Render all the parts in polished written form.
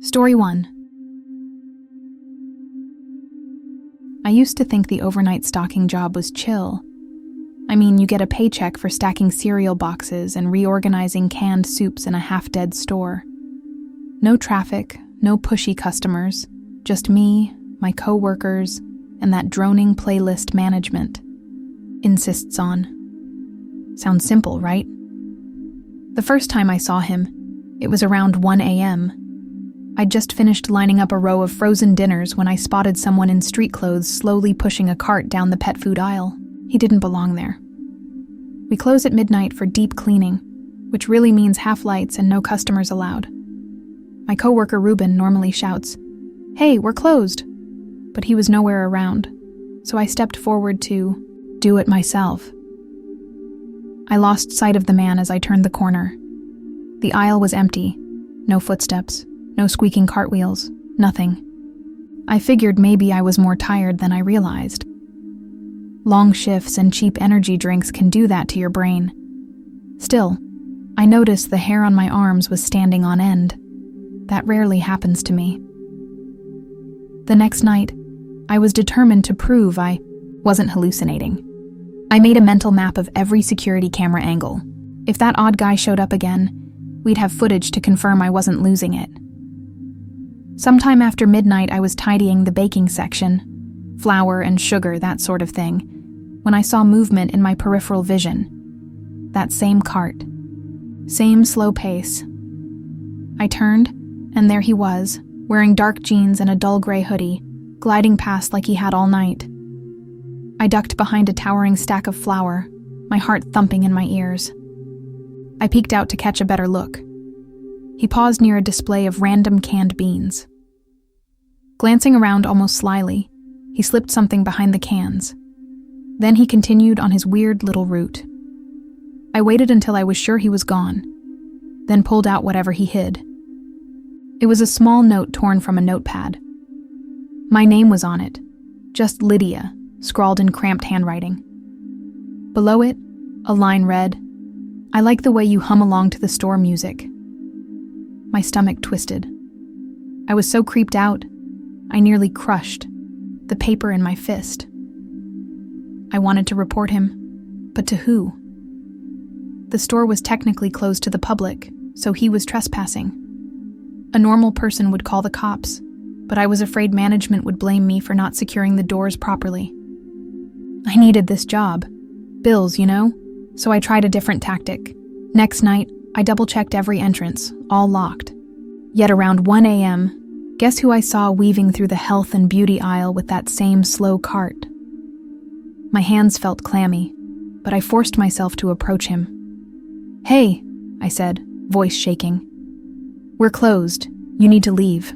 Story 1. I used to think the overnight stocking job was chill. I mean, you get a paycheck for stacking cereal boxes and reorganizing canned soups in a half-dead store. No traffic, no pushy customers, just me, my co-workers, and that droning playlist management insists on. Sounds simple, right? The first time I saw him, it was around 1 a.m. I'd just finished lining up a row of frozen dinners when I spotted someone in street clothes slowly pushing a cart down the pet food aisle. He didn't belong there. We close at midnight for deep cleaning, which really means half lights and no customers allowed. My coworker Ruben normally shouts, "Hey, we're closed!" But he was nowhere around, so I stepped forward to do it myself. I lost sight of the man as I turned the corner. The aisle was empty, no footsteps, no squeaking cartwheels, nothing. I figured maybe I was more tired than I realized. Long shifts and cheap energy drinks can do that to your brain. Still, I noticed the hair on my arms was standing on end. That rarely happens to me. The next night, I was determined to prove I wasn't hallucinating. I made a mental map of every security camera angle. If that odd guy showed up again, we'd have footage to confirm I wasn't losing it. Sometime after midnight, I was tidying the baking section, flour and sugar, that sort of thing, when I saw movement in my peripheral vision. That same cart. Same slow pace. I turned, and there he was, wearing dark jeans and a dull gray hoodie, gliding past like he had all night. I ducked behind a towering stack of flour, my heart thumping in my ears. I peeked out to catch a better look. He paused near a display of random canned beans. Glancing around almost slyly, he slipped something behind the cans. Then he continued on his weird little route. I waited until I was sure he was gone, then pulled out whatever he hid. It was a small note torn from a notepad. My name was on it, just Lydia, scrawled in cramped handwriting. Below it, a line read, "I like the way you hum along to the store music." My stomach twisted. I was so creeped out, I nearly crushed the paper in my fist. I wanted to report him, but to who? The store was technically closed to the public, so he was trespassing. A normal person would call the cops, but I was afraid management would blame me for not securing the doors properly. I needed this job. Bills, you know? So I tried a different tactic. Next night, I double-checked every entrance, all locked. Yet around 1 a.m., guess who I saw weaving through the health and beauty aisle with that same slow cart? My hands felt clammy, but I forced myself to approach him. "Hey," I said, voice shaking. "We're closed. You need to leave."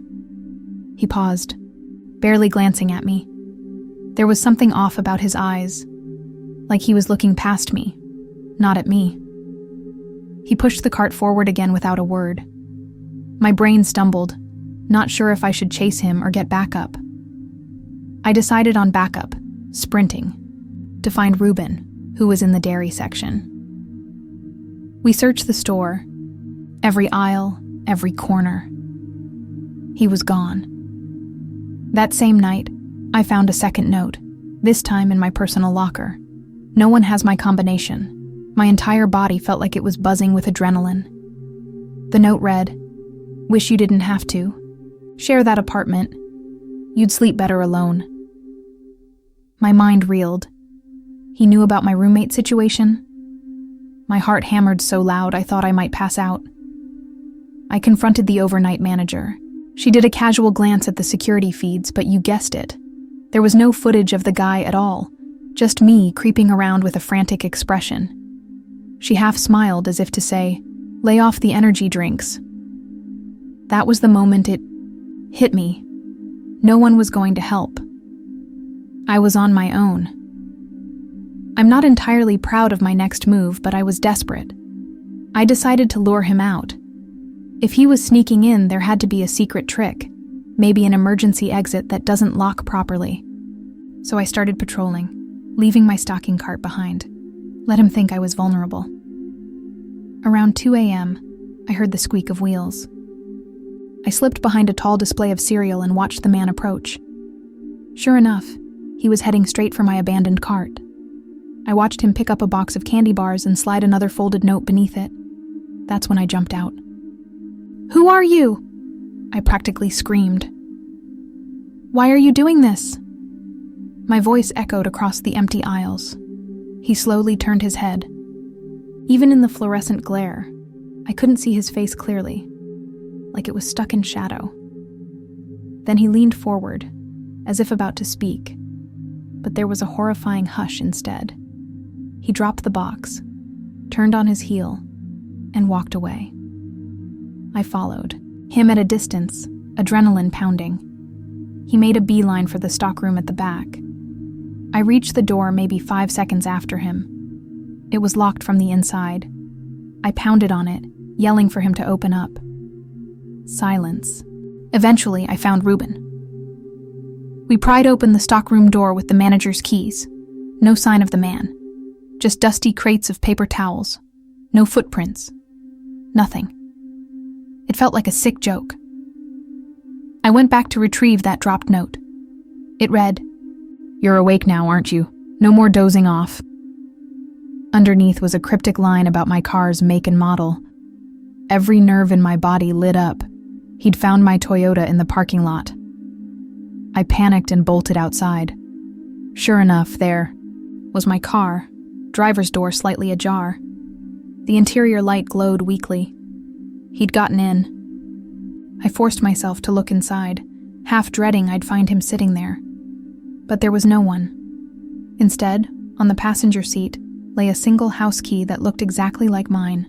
He paused, barely glancing at me. There was something off about his eyes, like he was looking past me, not at me. He pushed the cart forward again without a word. My brain stumbled, not sure if I should chase him or get backup. I decided on backup, sprinting, to find Ruben, who was in the dairy section. We searched the store, every aisle, every corner. He was gone. That same night, I found a second note, this time in my personal locker. No one has my combination. My entire body felt like it was buzzing with adrenaline. The note read, "Wish you didn't have to. Share that apartment. You'd sleep better alone." My mind reeled. He knew about my roommate situation? My heart hammered so loud I thought I might pass out. I confronted the overnight manager. She did a casual glance at the security feeds, but you guessed it. There was no footage of the guy at all, just me creeping around with a frantic expression. She half smiled as if to say, "Lay off the energy drinks." That was the moment it hit me. No one was going to help. I was on my own. I'm not entirely proud of my next move, but I was desperate. I decided to lure him out. If he was sneaking in, there had to be a secret trick, maybe an emergency exit that doesn't lock properly. So I started patrolling, leaving my stocking cart behind. Let him think I was vulnerable. Around 2 a.m., I heard the squeak of wheels. I slipped behind a tall display of cereal and watched the man approach. Sure enough, he was heading straight for my abandoned cart. I watched him pick up a box of candy bars and slide another folded note beneath it. That's when I jumped out. "Who are you?" I practically screamed. "Why are you doing this?" My voice echoed across the empty aisles. He slowly turned his head. Even in the fluorescent glare, I couldn't see his face clearly, like it was stuck in shadow. Then he leaned forward, as if about to speak, but there was a horrifying hush instead. He dropped the box, turned on his heel, and walked away. I followed, him at a distance, adrenaline pounding. He made a beeline for the stockroom at the back. I reached the door maybe 5 seconds after him. It was locked from the inside. I pounded on it, yelling for him to open up. Silence. Eventually, I found Reuben. We pried open the stockroom door with the manager's keys. No sign of the man. Just dusty crates of paper towels. No footprints. Nothing. It felt like a sick joke. I went back to retrieve that dropped note. It read, "You're awake now, aren't you? No more dozing off." Underneath was a cryptic line about my car's make and model. Every nerve in my body lit up. He'd found my Toyota in the parking lot. I panicked and bolted outside. Sure enough, there was my car, driver's door slightly ajar. The interior light glowed weakly. He'd gotten in. I forced myself to look inside, half dreading I'd find him sitting there. But there was no one. Instead, on the passenger seat, lay a single house key that looked exactly like mine.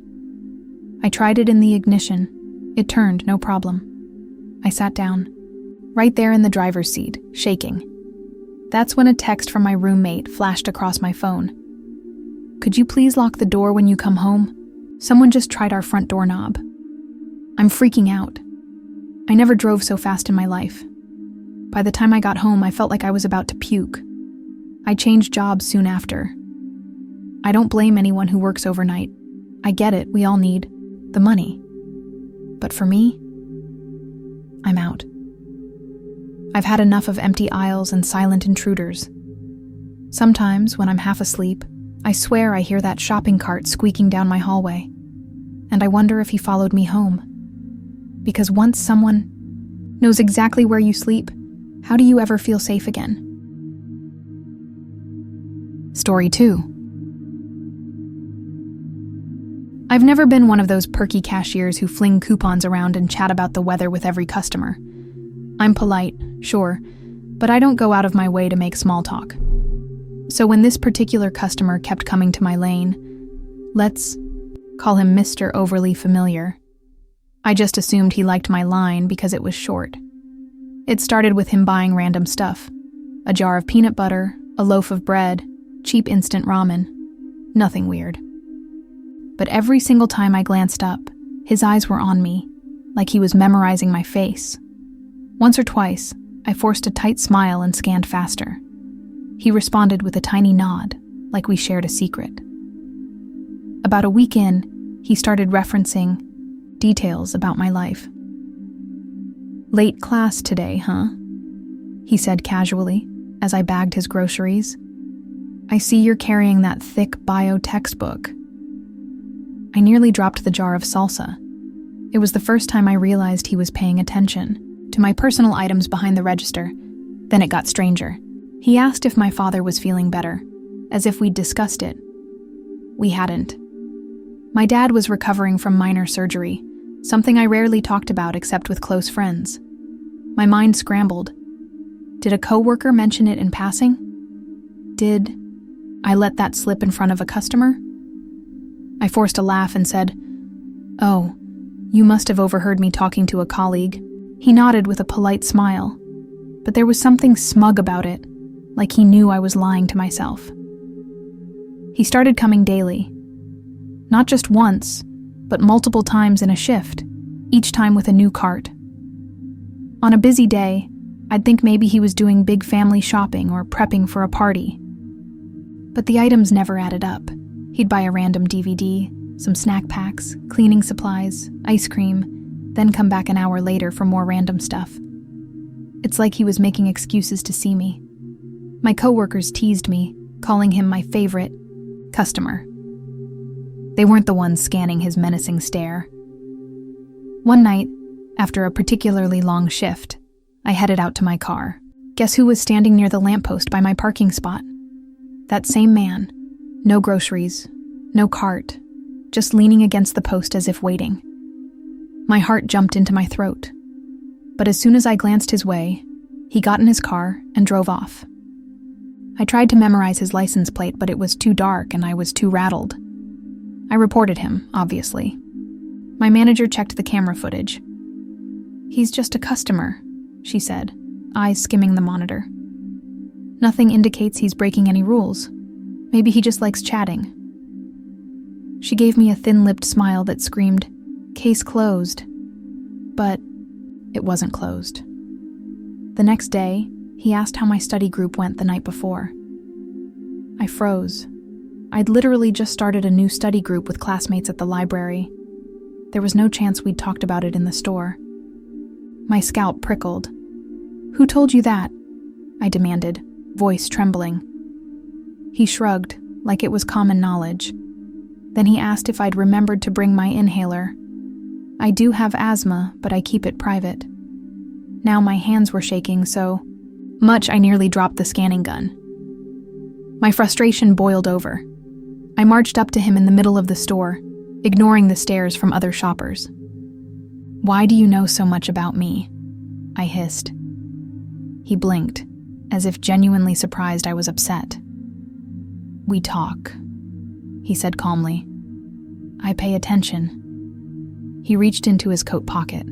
I tried it in the ignition. It turned, no problem. I sat down, right there in the driver's seat, shaking. That's when a text from my roommate flashed across my phone. "Could you please lock the door when you come home? Someone just tried our front doorknob." I'm freaking out. I never drove so fast in my life. By the time I got home, I felt like I was about to puke. I changed jobs soon after. I don't blame anyone who works overnight. I get it, we all need the money. But for me, I'm out. I've had enough of empty aisles and silent intruders. Sometimes, when I'm half asleep, I swear I hear that shopping cart squeaking down my hallway. And I wonder if he followed me home. Because once someone knows exactly where you sleep, how do you ever feel safe again? Story 2. I've never been one of those perky cashiers who fling coupons around and chat about the weather with every customer. I'm polite, sure, but I don't go out of my way to make small talk. So when this particular customer kept coming to my lane, let's call him Mr. Overly Familiar, I just assumed he liked my line because it was short. It started with him buying random stuff. A jar of peanut butter, a loaf of bread, cheap instant ramen. Nothing weird. But every single time I glanced up, his eyes were on me, like he was memorizing my face. Once or twice, I forced a tight smile and scanned faster. He responded with a tiny nod, like we shared a secret. About a week in, he started referencing details about my life. "Late class today, huh?" he said casually, as I bagged his groceries. "I see you're carrying that thick bio textbook." I nearly dropped the jar of salsa. It was the first time I realized he was paying attention to my personal items behind the register. Then it got stranger. He asked if my father was feeling better, as if we'd discussed it. We hadn't. My dad was recovering from minor surgery, something I rarely talked about except with close friends. My mind scrambled. Did a coworker mention it in passing? Did I let that slip in front of a customer? I forced a laugh and said, "Oh, you must have overheard me talking to a colleague." He nodded with a polite smile, but there was something smug about it, like he knew I was lying to myself. He started coming daily. Not just once, but multiple times in a shift, each time with a new cart. On a busy day, I'd think maybe he was doing big family shopping or prepping for a party. But the items never added up. He'd buy a random DVD, some snack packs, cleaning supplies, ice cream, then come back an hour later for more random stuff. It's like he was making excuses to see me. My coworkers teased me, calling him my favorite customer. They weren't the ones scanning his menacing stare. One night, after a particularly long shift, I headed out to my car. Guess who was standing near the lamppost by my parking spot? That same man. No groceries, no cart, just leaning against the post as if waiting. My heart jumped into my throat. But as soon as I glanced his way, he got in his car and drove off. I tried to memorize his license plate, but it was too dark and I was too rattled. I reported him, obviously. My manager checked the camera footage. "He's just a customer," she said, eyes skimming the monitor. "Nothing indicates he's breaking any rules. Maybe he just likes chatting." She gave me a thin-lipped smile that screamed, "Case closed." But it wasn't closed. The next day, he asked how my study group went the night before. I froze. I'd literally just started a new study group with classmates at the library. There was no chance we'd talked about it in the store. My scalp prickled. "Who told you that?" I demanded, voice trembling. He shrugged, like it was common knowledge. Then he asked if I'd remembered to bring my inhaler. I do have asthma, but I keep it private. Now my hands were shaking so much I nearly dropped the scanning gun. My frustration boiled over. I marched up to him in the middle of the store, ignoring the stares from other shoppers. "Why do you know so much about me?" I hissed. He blinked, as if genuinely surprised I was upset. "We talk," he said calmly. "I pay attention." He reached into his coat pocket.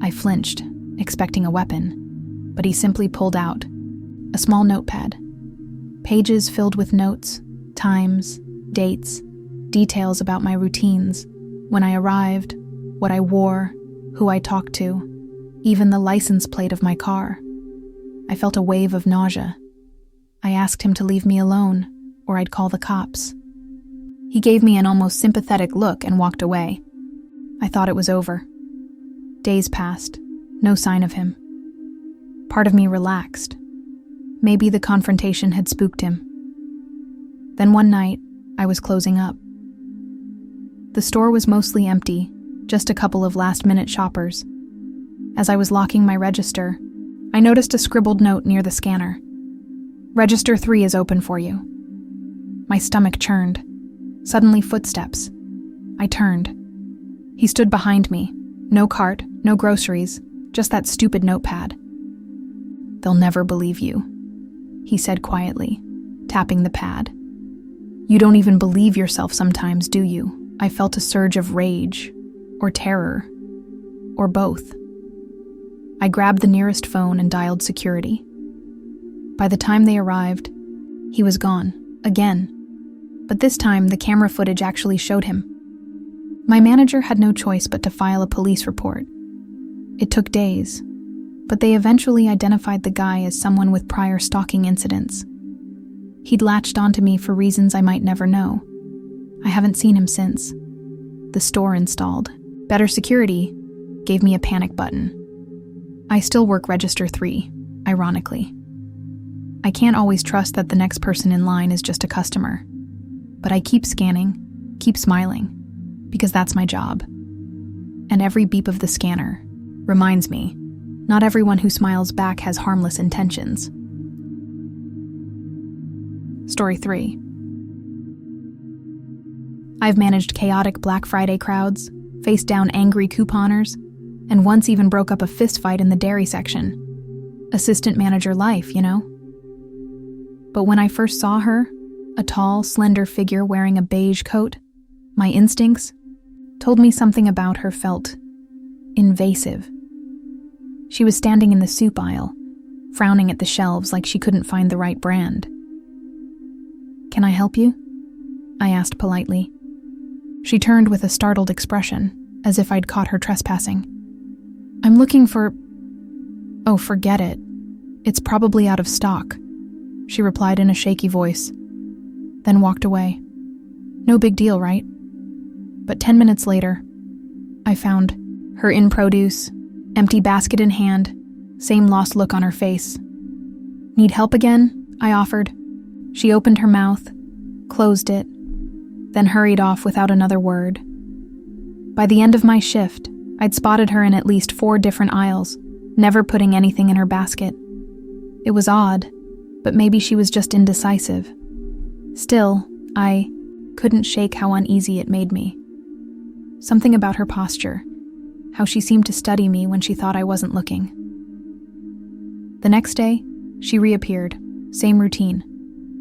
I flinched, expecting a weapon, but he simply pulled out a small notepad. Pages filled with notes, times, dates, details about my routines, when I arrived, what I wore, who I talked to, even the license plate of my car. I felt a wave of nausea. I asked him to leave me alone, or I'd call the cops. He gave me an almost sympathetic look and walked away. I thought it was over. Days passed, no sign of him. Part of me relaxed. Maybe the confrontation had spooked him. Then one night, I was closing up. The store was mostly empty, just a couple of last-minute shoppers. As I was locking my register, I noticed a scribbled note near the scanner. "Register 3 is open for you." My stomach churned. Suddenly footsteps. I turned. He stood behind me. No cart, no groceries, just that stupid notepad. "They'll never believe you," he said quietly, tapping the pad. "You don't even believe yourself sometimes, do you?" I felt a surge of rage, or terror, or both. I grabbed the nearest phone and dialed security. By the time they arrived, he was gone, again. But this time, the camera footage actually showed him. My manager had no choice but to file a police report. It took days, but they eventually identified the guy as someone with prior stalking incidents. He'd latched onto me for reasons I might never know. I haven't seen him since. The store installed better security, gave me a panic button. I still work Register 3, ironically. I can't always trust that the next person in line is just a customer. But I keep scanning, keep smiling, because that's my job. And every beep of the scanner reminds me, not everyone who smiles back has harmless intentions. Story 3. I've managed chaotic Black Friday crowds, faced down angry couponers, and once even broke up a fistfight in the dairy section. Assistant manager life, you know? But when I first saw her, a tall, slender figure wearing a beige coat, my instincts told me something about her felt invasive. She was standing in the soup aisle, frowning at the shelves like she couldn't find the right brand. "Can I help you?" I asked politely. She turned with a startled expression, as if I'd caught her trespassing. "I'm looking for..." "Oh, forget it. It's probably out of stock," she replied in a shaky voice, then walked away. No big deal, right? But 10 minutes later, I found her in produce, empty basket in hand, same lost look on her face. "Need help again?" I offered. She opened her mouth, closed it, then hurried off without another word. By the end of my shift, I'd spotted her in at least 4 different aisles, never putting anything in her basket. It was odd, but maybe she was just indecisive. Still, I couldn't shake how uneasy it made me. Something about her posture, how she seemed to study me when she thought I wasn't looking. The next day, she reappeared, same routine.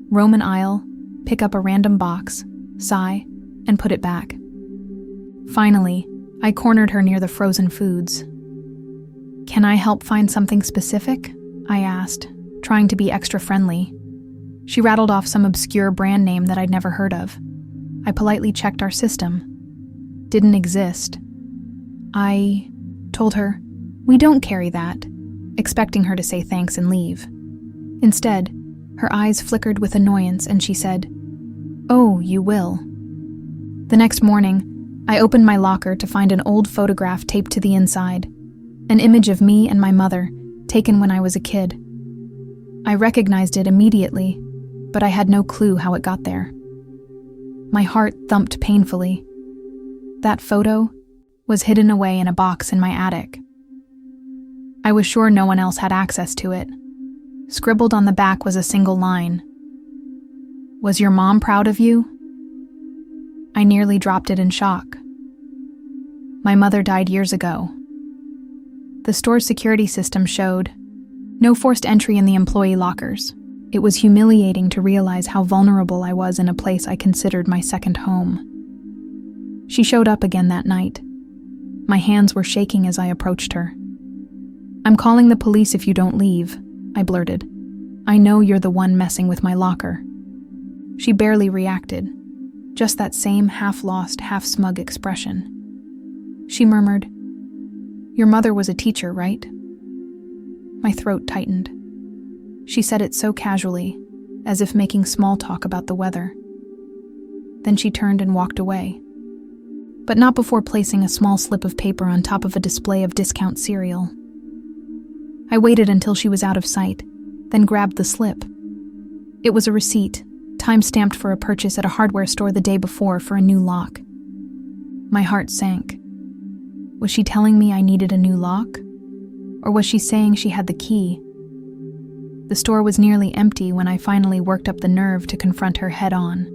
Roam an aisle, pick up a random box, sigh, and put it back. Finally, I cornered her near the frozen foods. "Can I help find something specific?" I asked, trying to be extra friendly. She rattled off some obscure brand name that I'd never heard of. I politely checked our system. Didn't exist. I told her, "We don't carry that," expecting her to say thanks and leave. Instead, her eyes flickered with annoyance and she said, "Oh, you will." The next morning, I opened my locker to find an old photograph taped to the inside, an image of me and my mother, taken when I was a kid. I recognized it immediately, but I had no clue how it got there. My heart thumped painfully. That photo was hidden away in a box in my attic. I was sure no one else had access to it. Scribbled on the back was a single line. "Was your mom proud of you?" I nearly dropped it in shock. My mother died years ago. The store's security system showed no forced entry in the employee lockers. It was humiliating to realize how vulnerable I was in a place I considered my second home. She showed up again that night. My hands were shaking as I approached her. "I'm calling the police if you don't leave," I blurted. "I know you're the one messing with my locker." She barely reacted, just that same half-lost, half-smug expression. She murmured, "Your mother was a teacher, right?" My throat tightened. She said it so casually, as if making small talk about the weather. Then she turned and walked away. But not before placing a small slip of paper on top of a display of discount cereal. I waited until she was out of sight, then grabbed the slip. It was a receipt, time-stamped for a purchase at a hardware store the day before for a new lock. My heart sank. Was she telling me I needed a new lock? Or was she saying she had the key? The store was nearly empty when I finally worked up the nerve to confront her head-on.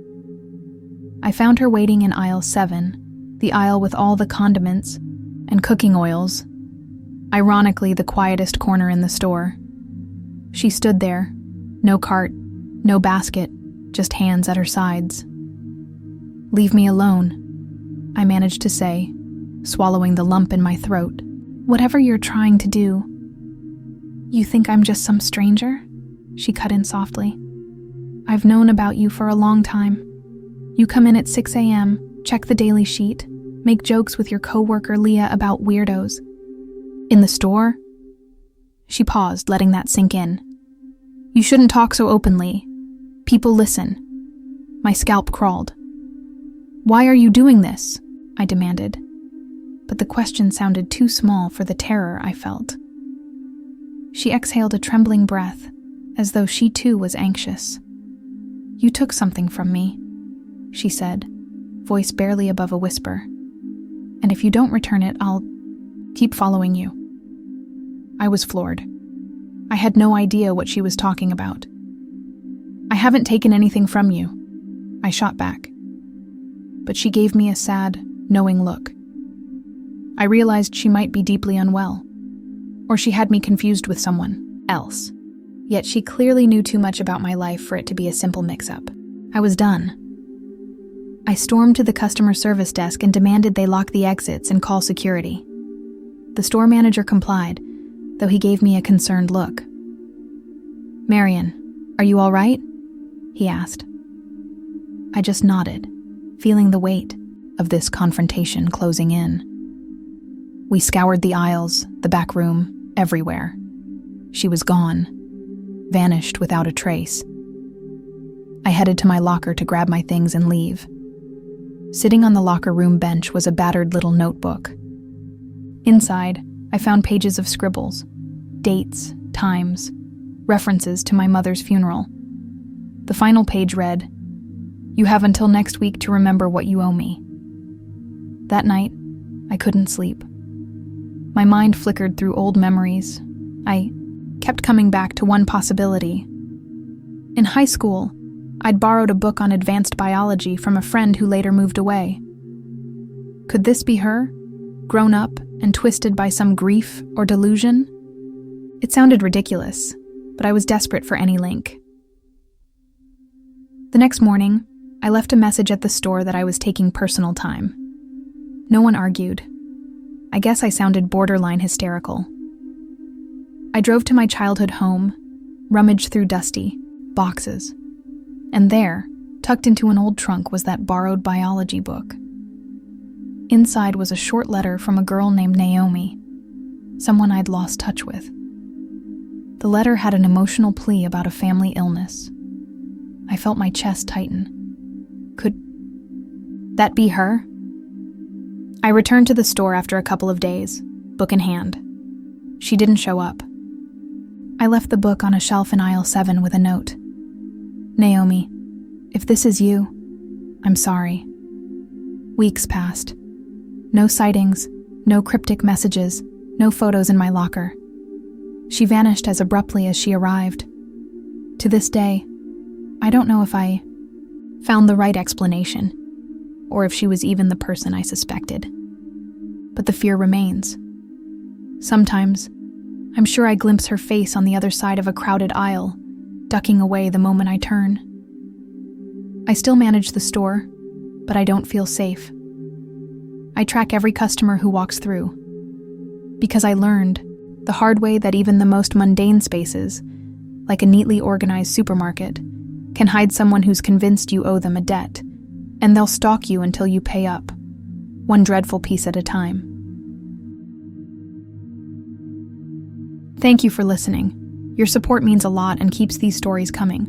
I found her waiting in aisle 7, the aisle with all the condiments and cooking oils, ironically the quietest corner in the store. She stood there, no cart, no basket, just hands at her sides. "Leave me alone," I managed to say, swallowing the lump in my throat. "Whatever you're trying to do." "You think I'm just some stranger?" she cut in softly. "I've known about you for a long time. You come in at 6 a.m., check the daily sheet, make jokes with your coworker Leah about weirdos. In the store?" She paused, letting that sink in. "You shouldn't talk so openly. People listen." My scalp crawled. "Why are you doing this?" I demanded. But the question sounded too small for the terror I felt. She exhaled a trembling breath, as though she too was anxious. "You took something from me," she said, voice barely above a whisper. "And if you don't return it, I'll keep following you." I was floored. I had no idea what she was talking about. "I haven't taken anything from you," I shot back. But she gave me a sad, knowing look. I realized she might be deeply unwell, or she had me confused with someone else. Yet she clearly knew too much about my life for it to be a simple mix-up. I was done. I stormed to the customer service desk and demanded they lock the exits and call security. The store manager complied, though he gave me a concerned look. "Marion, are you all right?" he asked. I just nodded, feeling the weight of this confrontation closing in. We scoured the aisles, the back room, everywhere. She was gone, vanished without a trace. I headed to my locker to grab my things and leave. Sitting on the locker room bench was a battered little notebook. Inside, I found pages of scribbles, dates, times, references to my mother's funeral. The final page read, "You have until next week to remember what you owe me." That night, I couldn't sleep. My mind flickered through old memories. I kept coming back to one possibility. In high school, I'd borrowed a book on advanced biology from a friend who later moved away. Could this be her, grown up and twisted by some grief or delusion? It sounded ridiculous, but I was desperate for any link. The next morning, I left a message at the store that I was taking personal time. No one argued. I guess I sounded borderline hysterical. I drove to my childhood home, rummaged through dusty boxes, and there, tucked into an old trunk, was that borrowed biology book. Inside was a short letter from a girl named Naomi, someone I'd lost touch with. The letter had an emotional plea about a family illness. I felt my chest tighten. Could that be her? I returned to the store after a couple of days, book in hand. She didn't show up. I left the book on a shelf in aisle 7 with a note. "Naomi, if this is you, I'm sorry." Weeks passed. No sightings, no cryptic messages, no photos in my locker. She vanished as abruptly as she arrived. To this day, I don't know if I found the right explanation, or if she was even the person I suspected. But the fear remains. Sometimes, I'm sure I glimpse her face on the other side of a crowded aisle, ducking away the moment I turn. I still manage the store, but I don't feel safe. I track every customer who walks through, because I learned the hard way that even the most mundane spaces, like a neatly organized supermarket, can hide someone who's convinced you owe them a debt, and they'll stalk you until you pay up, one dreadful piece at a time. Thank you for listening. Your support means a lot and keeps these stories coming.